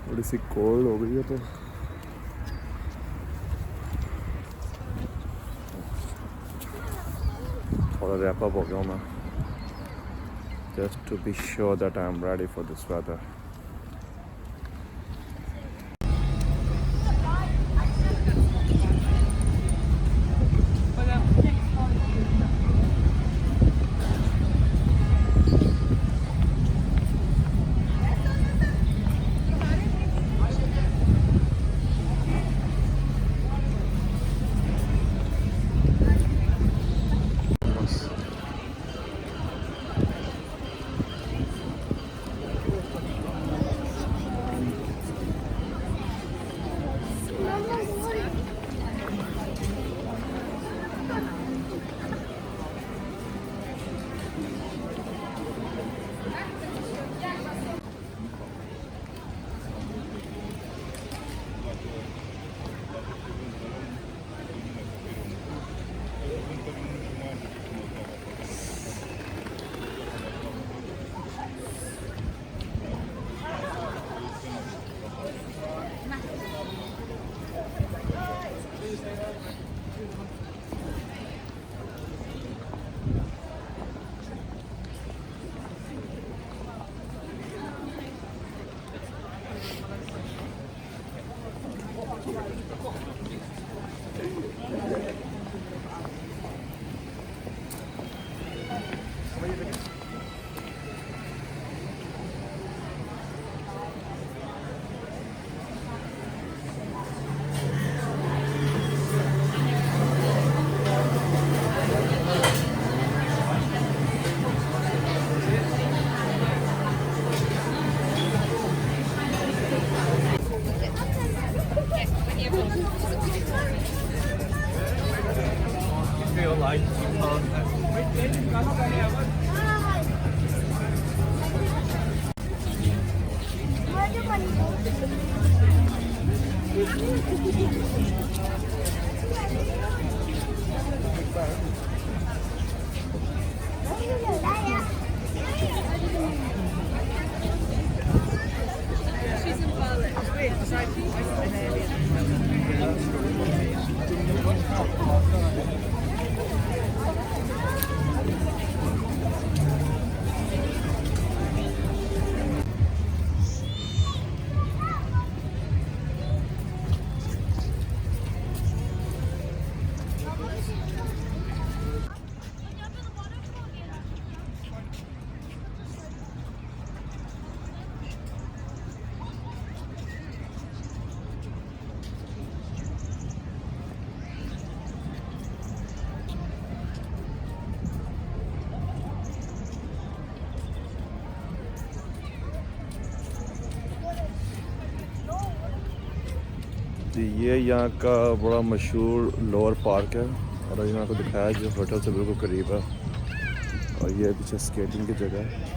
थोड़ी सी कोल्ड हो गई है तो थोड़ा रैप अप हो गया हूँ मैं, just to be sure that I am ready for this weather. ये यहाँ का बड़ा मशहूर लोअर पार्क है और अभी मैं आपको दिखाया जो होटल से बिल्कुल करीब है, और ये पीछे स्केटिंग की जगह है.